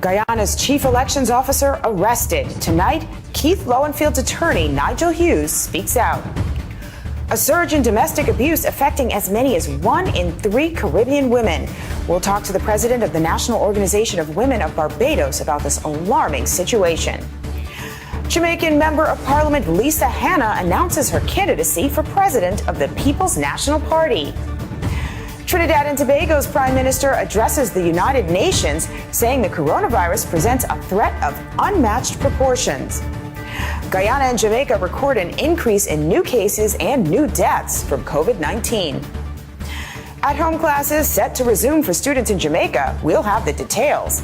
Guyana's chief elections officer arrested. Tonight, Keith Lowenfield's attorney, Nigel Hughes, speaks out. A surge in domestic abuse affecting as many as 1 in 3 Caribbean women. We'll talk to the president of the National Organization of Women of Barbados about this alarming situation. Jamaican Member of Parliament Lisa Hanna announces her candidacy for president of the People's National Party. Trinidad and Tobago's Prime Minister addresses the United Nations, saying the coronavirus presents a threat of unmatched proportions. Guyana and Jamaica record an increase in new cases and new deaths from COVID-19. At-home classes set to resume for students in Jamaica. We'll have the details.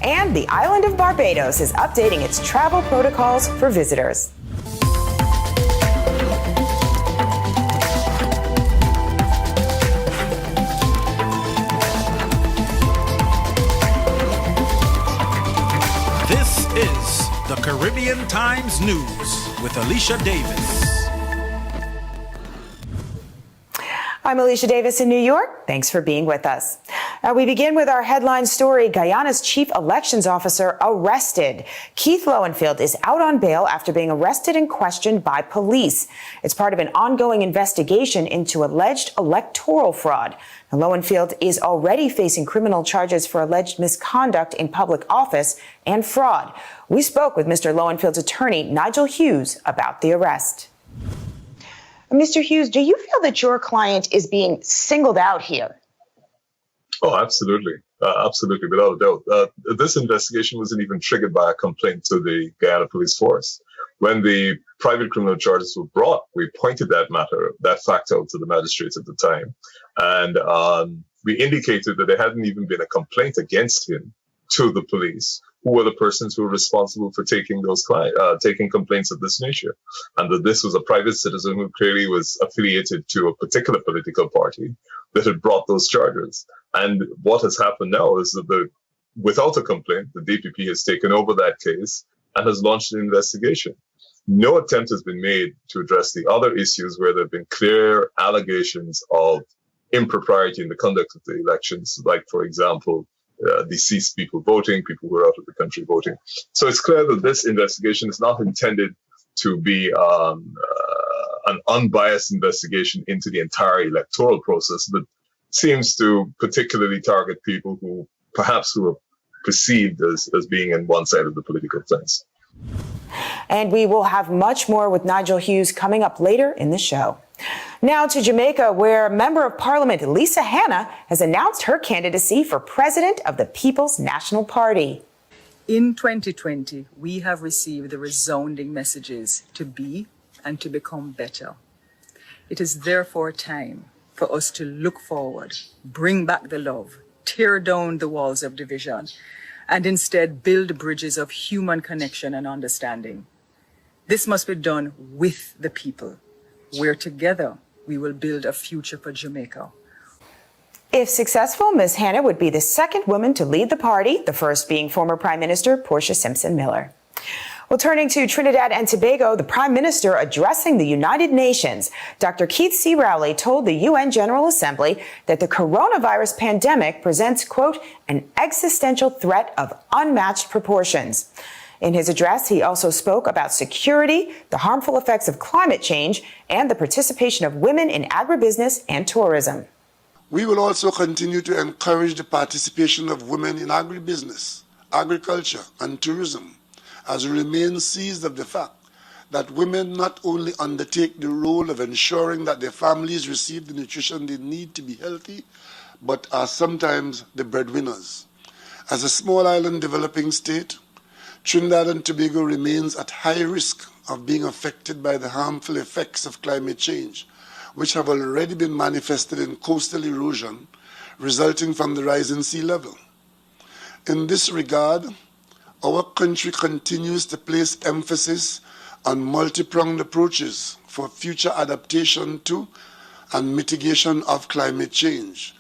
And the island of Barbados is updating its travel protocols for visitors. This is the Caribbean Times News with Alicia Davis. I'm Alicia Davis in New York. Thanks for being with us. We begin with our headline story. Guyana's chief elections officer arrested. Keith Lowenfield is out on bail after being arrested and questioned by police. It's part of an ongoing investigation into alleged electoral fraud. Now, Lowenfield is already facing criminal charges for alleged misconduct in public office and fraud. We spoke with Mr. Lowenfield's attorney, Nigel Hughes, about the arrest. Mr. Hughes, do you feel that your client is being singled out here? Oh, absolutely. Absolutely, without a doubt. This investigation wasn't even triggered by a complaint to the Guyana Police Force. When the private criminal charges were brought, we pointed that fact out to the magistrates at the time. And we indicated that there hadn't even been a complaint against him to the police, who were the persons who were responsible for taking taking complaints of this nature, and that this was a private citizen who clearly was affiliated to a particular political party that had brought those charges. And what has happened now is that without a complaint, the DPP has taken over that case and has launched an investigation. No attempt has been made to address the other issues where there have been clear allegations of impropriety in the conduct of the elections, like, for example, deceased people voting, people who are out of the country voting. So it's clear that this investigation is not intended to be an unbiased investigation into the entire electoral process, but seems to particularly target people who are perceived as being on one side of the political fence. And we will have much more with Nigel Hughes coming up later in the show. Now to Jamaica, where Member of Parliament Lisa Hanna has announced her candidacy for president of the People's National Party. In 2020, we have received the resounding messages to be and to become better. It is therefore time for us to look forward, bring back the love, tear down the walls of division, and instead build bridges of human connection and understanding. This must be done with the people, where together we will build a future for Jamaica. If successful, Ms. Hanna would be the second woman to lead the party, the first being former Prime Minister Portia Simpson Miller. Well, turning to Trinidad and Tobago, the Prime Minister addressing the United Nations, Dr. Keith C. Rowley told the UN General Assembly that the coronavirus pandemic presents, quote, an existential threat of unmatched proportions. In his address, he also spoke about security, the harmful effects of climate change, and the participation of women in agribusiness and tourism. We will also continue to encourage the participation of women in agribusiness, agriculture, and tourism, as we remain seized of the fact that women not only undertake the role of ensuring that their families receive the nutrition they need to be healthy, but are sometimes the breadwinners. As a small island developing state, Trinidad and Tobago remains at high risk of being affected by the harmful effects of climate change, which have already been manifested in coastal erosion resulting from the rise in sea level. In this regard, our country continues to place emphasis on multi-pronged approaches for future adaptation to and mitigation of climate change.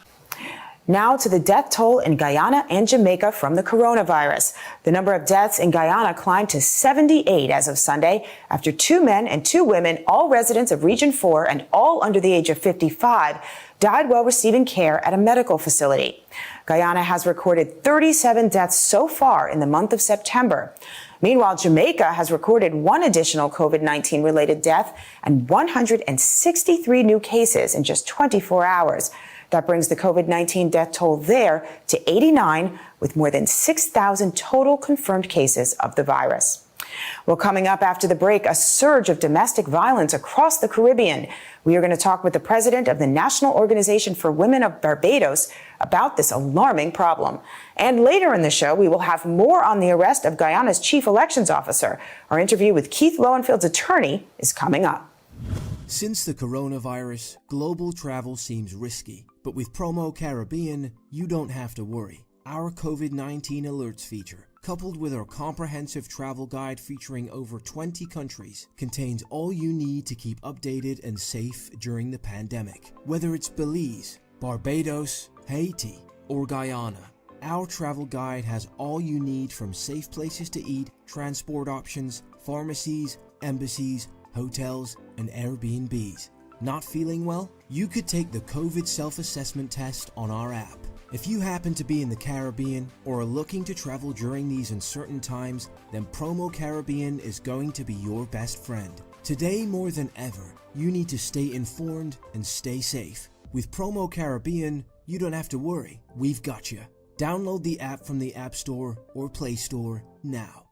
Now to the death toll in Guyana and Jamaica from the coronavirus. The number of deaths in Guyana climbed to 78 as of Sunday after 2 men and 2 women, all residents of Region 4 and all under the age of 55, died while receiving care at a medical facility. Guyana has recorded 37 deaths so far in the month of September. Meanwhile, Jamaica has recorded one additional COVID-19 related death and 163 new cases in just 24 hours. That brings the COVID-19 death toll there to 89, with more than 6,000 total confirmed cases of the virus. Well, coming up after the break, a surge of domestic violence across the Caribbean. We are going to talk with the president of the National Organization for Women of Barbados about this alarming problem. And later in the show, we will have more on the arrest of Guyana's chief elections officer. Our interview with Keith Lowenfield's attorney is coming up. Since the coronavirus, global travel seems risky. But with Promo Caribbean, you don't have to worry. Our COVID-19 alerts feature, coupled with our comprehensive travel guide featuring over 20 countries, contains all you need to keep updated and safe during the pandemic. Whether it's Belize, Barbados, Haiti, or Guyana, our travel guide has all you need from safe places to eat, transport options, pharmacies, embassies, hotels, and Airbnbs. Not feeling well? You could take the COVID self-assessment test on our app. If you happen to be in the Caribbean or are looking to travel during these uncertain times, then Promo Caribbean is going to be your best friend. Today more than ever, you need to stay informed and stay safe. With Promo Caribbean, you don't have to worry. We've got you. Download the app from the App Store or Play Store now.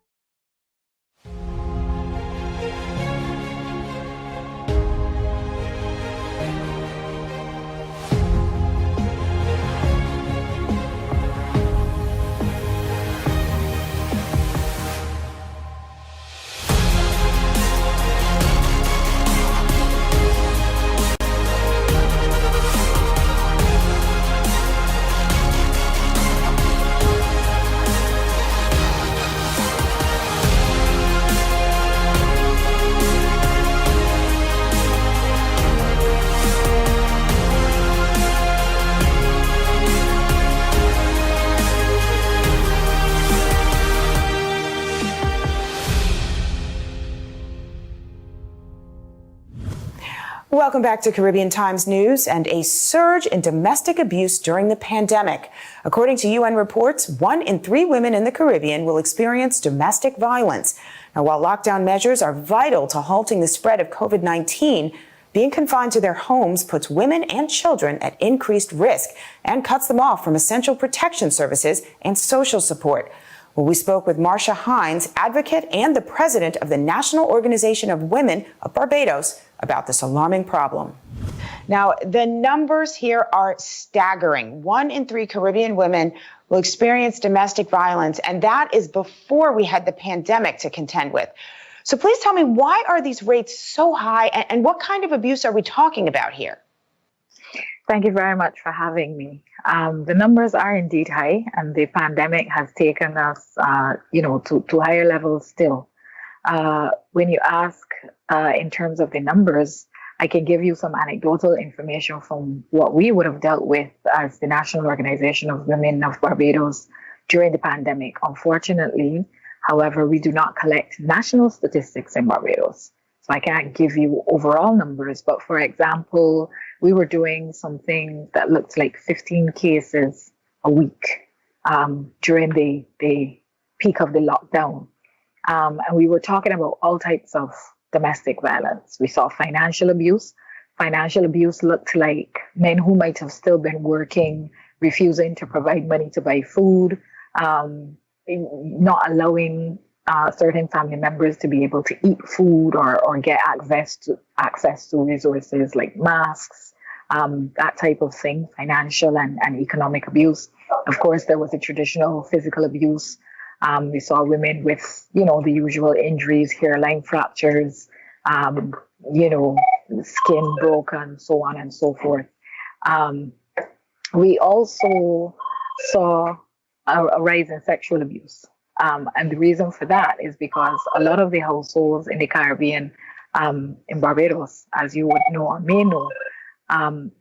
Welcome back to Caribbean Times News. And a surge in domestic abuse during the pandemic. According to UN reports, 1 in 3 women in the Caribbean will experience domestic violence. Now, while lockdown measures are vital to halting the spread of COVID-19, being confined to their homes puts women and children at increased risk and cuts them off from essential protection services and social support. Well, we spoke with Marcia Hines, advocate and the president of the National Organization of Women of Barbados, about this alarming problem. Now, the numbers here are staggering. 1 in 3 Caribbean women will experience domestic violence, and that is before we had the pandemic to contend with. So please tell me, why are these rates so high, and what kind of abuse are we talking about here? Thank you very much for having me. The numbers are indeed high, and the pandemic has taken us, to higher levels still. When you ask in terms of the numbers, I can give you some anecdotal information from what we would have dealt with as the National Organization of Women of Barbados during the pandemic. Unfortunately, however, we do not collect national statistics in Barbados. So I can't give you overall numbers, but for example, we were doing something that looked like 15 cases a week during the peak of the lockdown. And we were talking about all types of domestic violence. We saw financial abuse. Financial abuse looked like men who might have still been working, refusing to provide money to buy food, not allowing certain family members to be able to eat food or get access to resources like masks, that type of thing, financial and economic abuse. Of course, there was the traditional physical abuse. We saw women with, the usual injuries, hairline fractures, skin broken, so on and so forth. We also saw a rise in sexual abuse. And the reason for that is because a lot of the households in the Caribbean, in Barbados, as you would know or may know,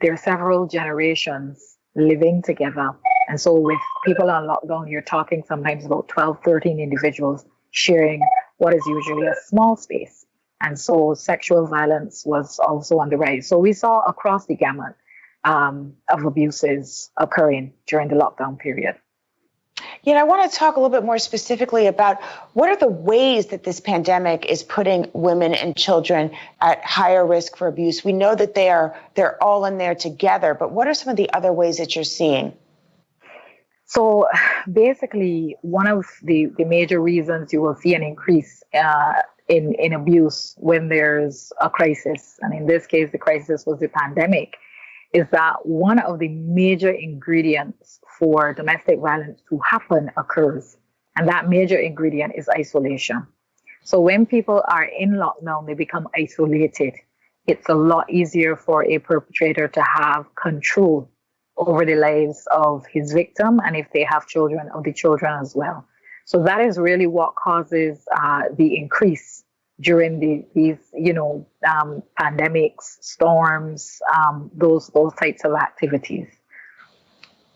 there are several generations living together. And so with people on lockdown, you're talking sometimes about 12, 13 individuals sharing what is usually a small space. And so sexual violence was also on the rise. So we saw across the gamut of abuses occurring during the lockdown period. I want to talk a little bit more specifically about what are the ways that this pandemic is putting women and children at higher risk for abuse. We know that they're all in there together, but what are some of the other ways that you're seeing? So basically, one of the major reasons you will see an increase in abuse when there's a crisis, and in this case, the crisis was the pandemic, is that one of the major ingredients for domestic violence to happen occurs. And that major ingredient is isolation. So when people are in lockdown, they become isolated. It's a lot easier for a perpetrator to have control over the lives of his victim, and if they have children, of the children as well. So that is really what causes the increase during these pandemics, storms, those types of activities.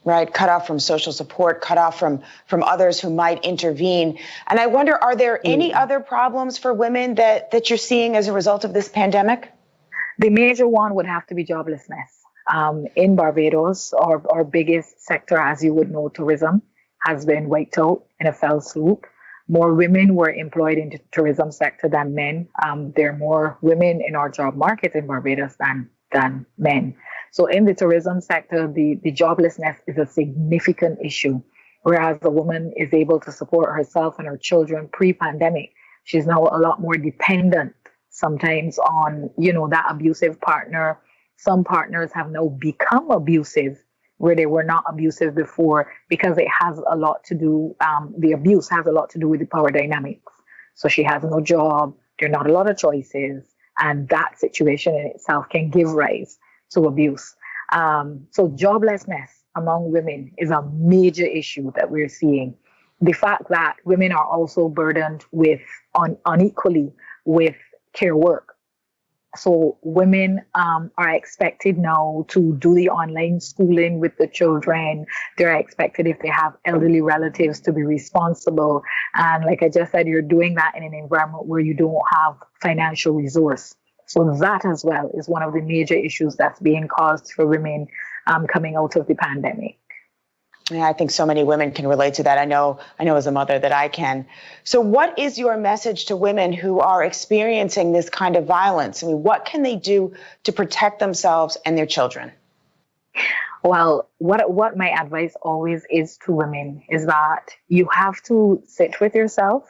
Right, cut off from social support, cut off from others who might intervene. And I wonder, are there any other problems for women that you're seeing as a result of this pandemic? The major one would have to be joblessness. In Barbados, our biggest sector, as you would know, tourism, has been wiped out in a fell swoop. More women were employed in the tourism sector than men. There are more women in our job market in Barbados than men. So in the tourism sector, the joblessness is a significant issue. Whereas a woman is able to support herself and her children pre-pandemic, she's now a lot more dependent sometimes on, that abusive partner. Some partners have now become abusive where they were not abusive before, because it has a lot to do, the abuse has a lot to do with the power dynamics. So she has no job, there are not a lot of choices, and that situation in itself can give rise to abuse. So joblessness among women is a major issue that we're seeing. The fact that women are also burdened with unequally with care work. So women are expected now to do the online schooling with the children. They're expected, if they have elderly relatives, to be responsible. And like I just said, you're doing that in an environment where you don't have financial resource. So that as well is one of the major issues that's being caused for women coming out of the pandemic. Yeah, I think so many women can relate to that. I know as a mother that I can. So what is your message to women who are experiencing this kind of violence? I mean, what can they do to protect themselves and their children? Well, what my advice always is to women is that you have to sit with yourself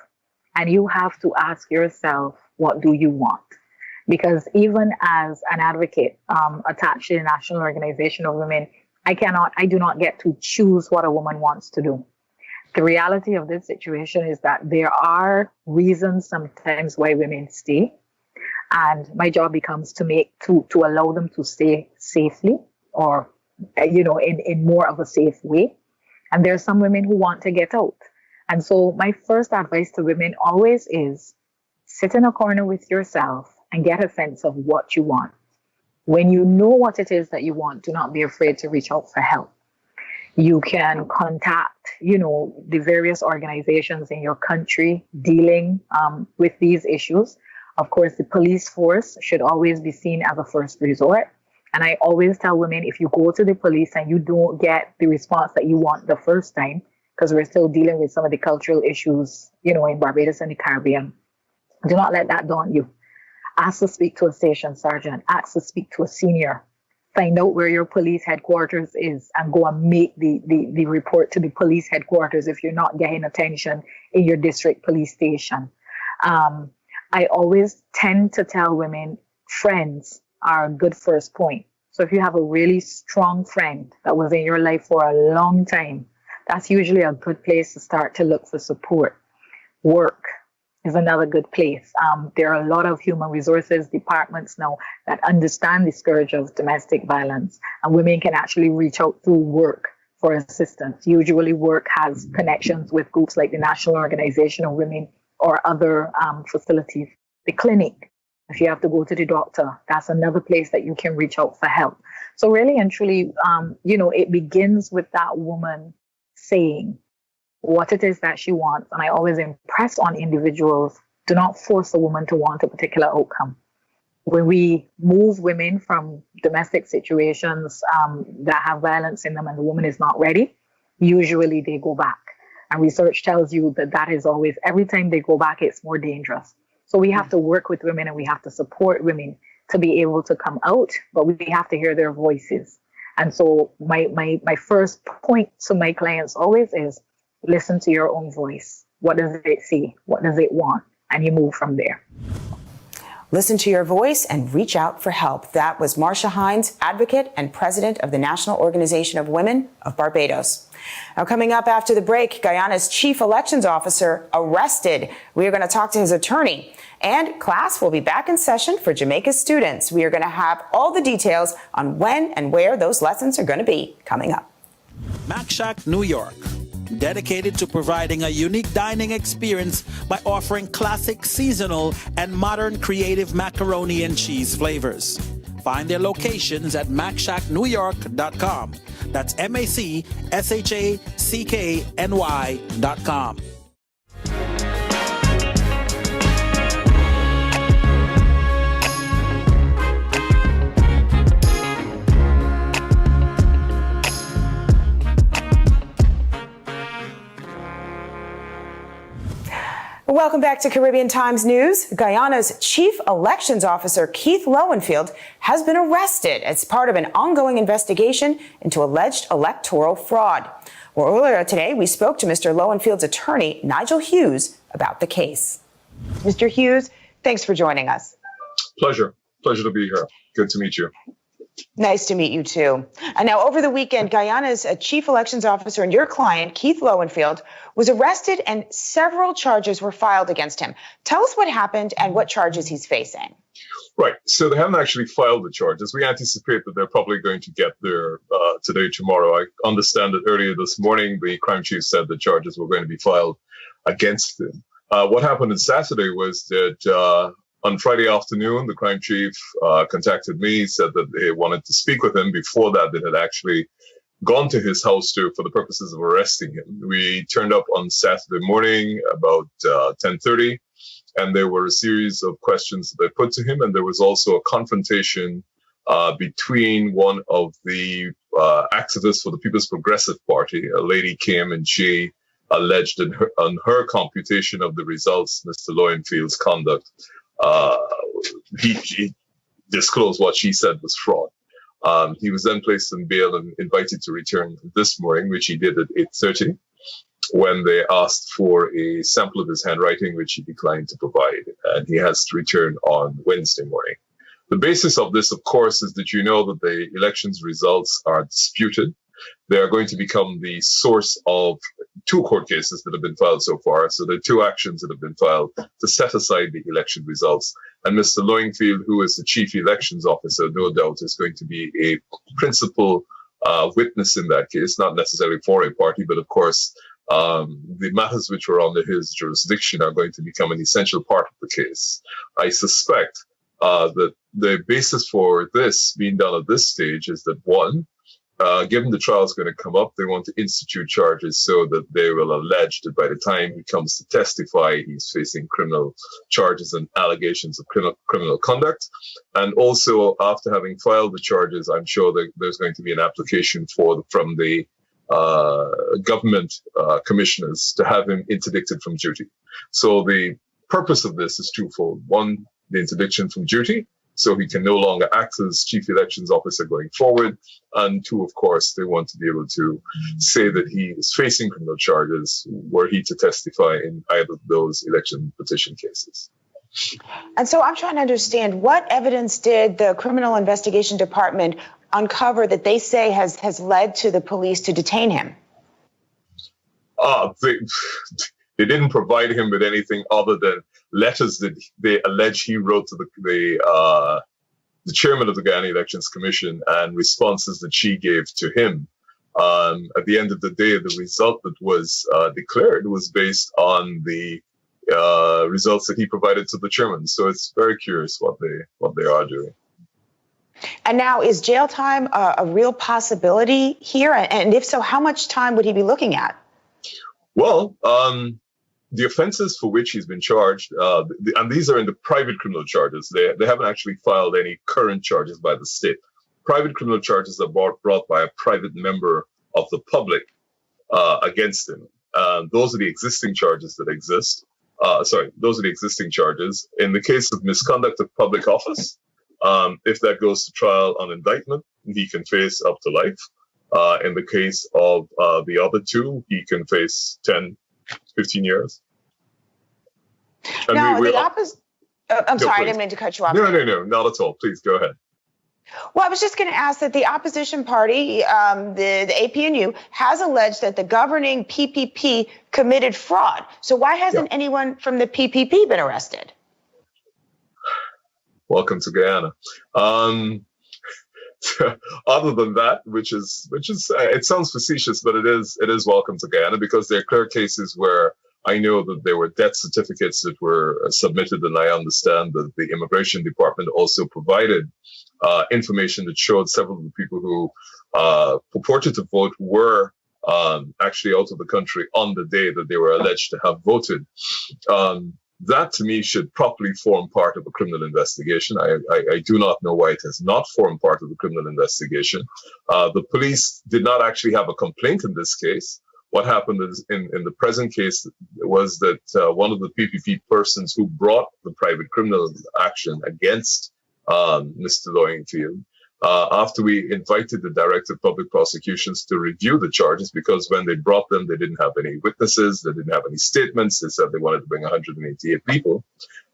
and you have to ask yourself, what do you want? Because even as an advocate attached to the National Organization of Women, I do not get to choose what a woman wants to do. The reality of this situation is that there are reasons sometimes why women stay. And my job becomes to allow them to stay safely, or, in more of a safe way. And there are some women who want to get out. And so my first advice to women always is sit in a corner with yourself and get a sense of what you want. When you know what it is that you want, do not be afraid to reach out for help. You can contact, the various organizations in your country dealing with these issues. Of course, the police force should always be seen as a first resort. And I always tell women, if you go to the police and you don't get the response that you want the first time, because we're still dealing with some of the cultural issues, in Barbados and the Caribbean, do not let that daunt you. Ask to speak to a station sergeant, ask to speak to a senior, find out where your police headquarters is and go and make the report to the police headquarters if you're not getting attention in your district police station. I always tend to tell women friends are a good first point. So if you have a really strong friend that was in your life for a long time, that's usually a good place to start to look for support. Work is another good place. There are a lot of human resources departments now that understand the scourge of domestic violence, and women can actually reach out through work for assistance. Usually work has connections with groups like the National Organization of Women or other facilities. The clinic, if you have to go to the doctor, that's another place that you can reach out for help. So really and truly, it begins with that woman saying what it is that she wants. And I always impress on individuals, do not force a woman to want a particular outcome. when we move women from domestic situations that have violence in them and the woman is not ready, usually they go back. And research tells you that that is always, every time they go back, it's more dangerous. So we have to work with women and we have to support women to be able to come out, but we have to hear their voices. And so my first point to my clients always is listen to your own voice. What does it say? What does it want? And you move from there. Listen to your voice and reach out for help. That was Marcia Hines, advocate and president of the National Organization of Women of Barbados. Now, coming up after the break, Guyana's chief elections officer arrested. We are going to talk to his attorney. And class will be back in session for Jamaica's students. We are going to have all the details on when and where those lessons are going to be coming up. Mac Shack, New York. Dedicated to providing a unique dining experience by offering classic, seasonal, and modern creative macaroni and cheese flavors. Find their locations at MacShackNewYork.com. That's MacShackNY.com. Welcome back to Caribbean Times News. Guyana's chief elections officer, Keith Lowenfield, has been arrested as part of an ongoing investigation into alleged electoral fraud. Well, earlier today, we spoke to Mr. Lowenfield's attorney, Nigel Hughes, about the case. Mr. Hughes, thanks for joining us. Pleasure to be here. Good to meet you. Nice to meet you, too. And now, over the weekend, Guyana's chief elections officer and your client, Keith Lowenfield, was arrested and several charges were filed against him. Tell us what happened and what charges he's facing. Right. So they haven't actually filed the charges. We anticipate that they're probably going to get there today, tomorrow. I understand that earlier this morning, the crime chief said the charges were going to be filed against him. What happened on Saturday was that on Friday afternoon, the crime chief contacted me, said that they wanted to speak with him. Before that, they had actually gone to his house for the purposes of arresting him. We turned up on Saturday morning about 10:30, and there were a series of questions that they put to him, and there was also a confrontation between one of the activists for the People's Progressive Party. A lady came and she alleged on her computation of the results, Mr. Lowenfield's conduct. He disclosed what she said was fraud. He was then placed on bail and invited to return this morning, which he did at 8:30, when they asked for a sample of his handwriting, which he declined to provide. And he has to return on Wednesday morning. The basis of this, of course, is that you know that the elections results are disputed. They are going to become the source of two court cases that have been filed so far. So there are two actions that have been filed to set aside the election results. And Mr. Lowenfield, who is the chief elections officer, no doubt is going to be a principal witness in that case, not necessarily for a party, but of course, the matters which were under his jurisdiction are going to become an essential part of the case. I suspect that the basis for this being done at this stage is that, one, given the trial is going to come up, they want to institute charges so that they will allege that by the time he comes to testify, he's facing criminal charges and allegations of criminal conduct. And also, after having filed the charges, I'm sure that there's going to be an application from the government commissioners to have him interdicted from duty. So the purpose of this is twofold. One, the interdiction from duty, so he can no longer act as chief elections officer going forward. And two, of course, they want to be able to say that he is facing criminal charges were he to testify in either of those election petition cases. And so I'm trying to understand, what evidence did the Criminal Investigation Department uncover that they say has led to the police to detain him? They didn't provide him with anything other than letters that they allege he wrote to the chairman of the Guyana Elections Commission and responses that she gave to him. At the end of the day, the result that was declared was based on the results that he provided to the chairman. So it's very curious what they are doing. And now, is jail time a real possibility here? And if so, how much time would he be looking at? Well, the offenses for which he's been charged, and these are in the private criminal charges. They haven't actually filed any current charges by the state. Private criminal charges are brought by a private member of the public against him. Those are the existing charges that exist. Those are the existing charges. In the case of misconduct of public office, if that goes to trial on indictment, he can face up to life. In the case of the other two, he can face 10, 15 years. And Now, I'm sorry, I please. didn't mean to cut you off. No, not at all. Please go ahead. Well, I was just going to ask that the opposition party, the APNU, has alleged that the governing PPP committed fraud. So why hasn't anyone from the PPP been arrested? Welcome to Guyana. Other than that, which is it sounds facetious, but it is welcome to Guyana, because there are clear cases where I know that there were death certificates that were submitted, and I understand that the Immigration Department also provided information that showed several of the people who purported to vote were actually out of the country on the day that they were alleged to have voted. That to me should properly form part of a criminal investigation. I do not know why it has not formed part of the criminal investigation. The police did not actually have a complaint in this case. What happened is in the present case was that one of the PPP persons who brought the private criminal action against Mr. Lowenfield, after we invited the Director of Public Prosecutions to review the charges, because when they brought them, they didn't have any witnesses, they didn't have any statements, they said they wanted to bring 188 people.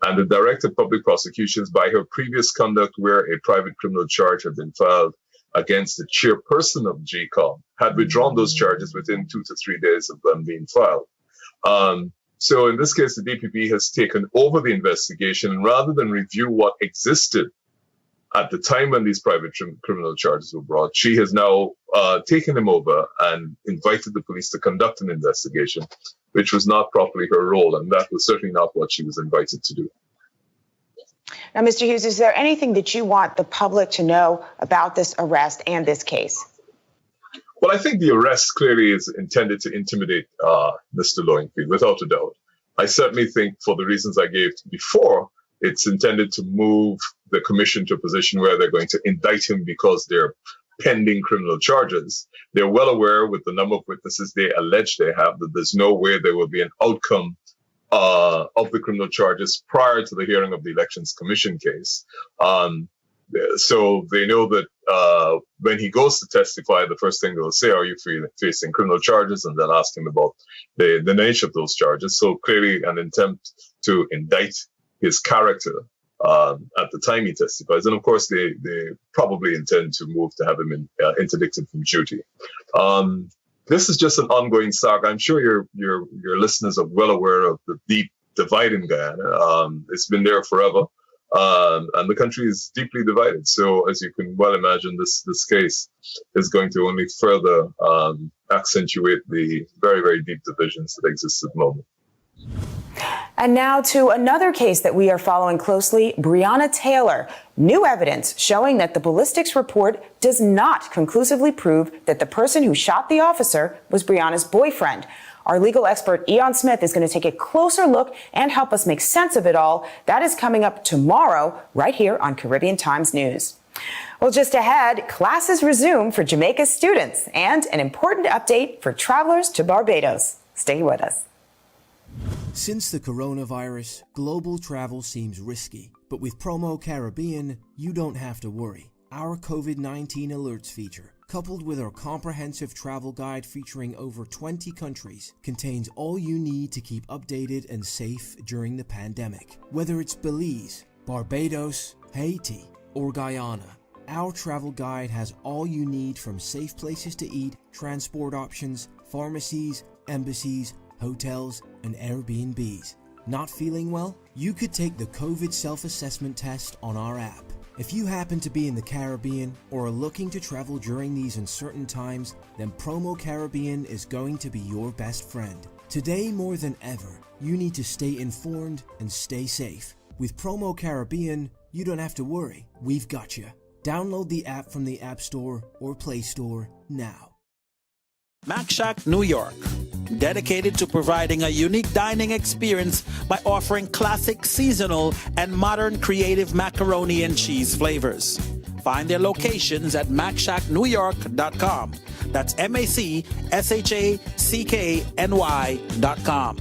And the Director of Public Prosecutions, by her previous conduct where a private criminal charge had been filed against the chairperson of GCOM, had withdrawn those charges within 2 to 3 days of them being filed. So in this case, the DPP has taken over the investigation, and rather than review what existed at the time when these private criminal charges were brought, she has now taken them over and invited the police to conduct an investigation, which was not properly her role, and that was certainly not what she was invited to do. Now, Mr. Hughes, is there anything that you want the public to know about this arrest and this case? Well, I think the arrest clearly is intended to intimidate Mr. Lowenfield, without a doubt. I certainly think, for the reasons I gave before, it's intended to move the commission to a position where they're going to indict him because they're pending criminal charges. They're well aware, with the number of witnesses they allege they have, that there's no way there will be an outcome of the criminal charges prior to the hearing of the Elections Commission case. So they know that when he goes to testify, the first thing they'll say, are you facing criminal charges? And they'll ask him about the nature of those charges. So clearly an attempt to indict his character at the time he testifies. And of course, they probably intend to move to have him interdicted from duty. This is just an ongoing saga. I'm sure your listeners are well aware of the deep divide in Guyana. It's been there forever. And the country is deeply divided. So as you can well imagine, this case is going to only further accentuate the very, very deep divisions that exist at the moment. And now to another case that we are following closely, Breonna Taylor. New evidence showing that the ballistics report does not conclusively prove that the person who shot the officer was Breonna's boyfriend. Our legal expert, Eon Smith, is going to take a closer look and help us make sense of it all. That is coming up tomorrow, right here on Caribbean Times News. Well, just ahead, classes resume for Jamaica's students and an important update for travelers to Barbados. Stay with us. Since the coronavirus, global travel seems risky. But with Promo Caribbean, you don't have to worry. Our COVID-19 alerts feature, coupled with our comprehensive travel guide featuring over 20 countries, contains all you need to keep updated and safe during the pandemic. Whether it's Belize, Barbados, Haiti, or Guyana, our travel guide has all you need, from safe places to eat, transport options, pharmacies, embassies, hotels, and Airbnbs. Not feeling well? You could take the COVID self-assessment test on our app. If you happen to be in the Caribbean or are looking to travel during these uncertain times, then Promo Caribbean is going to be your best friend. Today more than ever, you need to stay informed and stay safe. With Promo Caribbean, you don't have to worry. We've got you. Download the app from the App Store or Play Store now. Mac Shack, New York. dedicated to providing a unique dining experience by offering classic, seasonal, and modern creative macaroni and cheese flavors. Find their locations at MacShackNewYork.com. That's MacShackNY.com.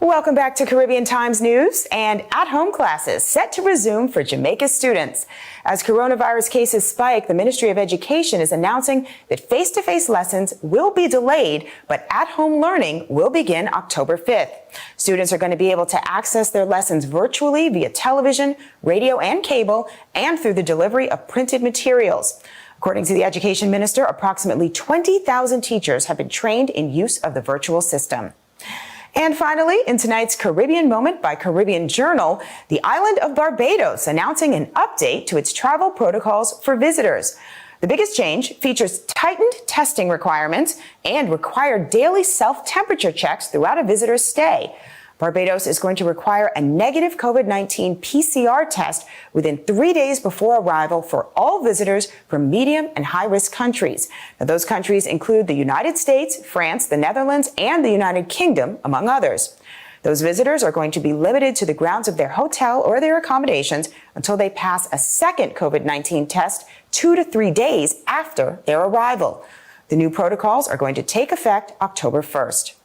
Welcome back to Caribbean Times News. And at-home classes set to resume for Jamaica students. As coronavirus cases spike, the Ministry of Education is announcing that face-to-face lessons will be delayed, but at-home learning will begin October 5th. Students are going to be able to access their lessons virtually via television, radio, and cable, and through the delivery of printed materials. According to the Education Minister, approximately 20,000 teachers have been trained in use of the virtual system. And finally, in tonight's Caribbean Moment by Caribbean Journal, the island of Barbados announcing an update to its travel protocols for visitors. The biggest change features tightened testing requirements and required daily self-temperature checks throughout a visitor's stay. Barbados is going to require a negative COVID-19 PCR test within 3 days before arrival for all visitors from medium and high-risk countries. Now, those countries include the United States, France, the Netherlands, and the United Kingdom, among others. Those visitors are going to be limited to the grounds of their hotel or their accommodations until they pass a second COVID-19 test 2 to 3 days after their arrival. The new protocols are going to take effect October 1st.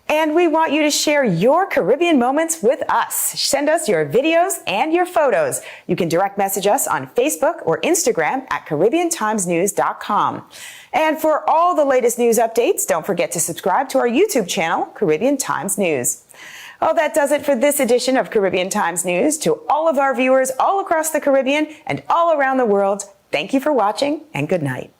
And we want you to share your Caribbean moments with us. Send us your videos and your photos. You can direct message us on Facebook or Instagram at CaribbeanTimesNews.com. And for all the latest news updates, don't forget to subscribe to our YouTube channel, Caribbean Times News. Well, that does it for this edition of Caribbean Times News. To all of our viewers all across the Caribbean and all around the world, thank you for watching and good night.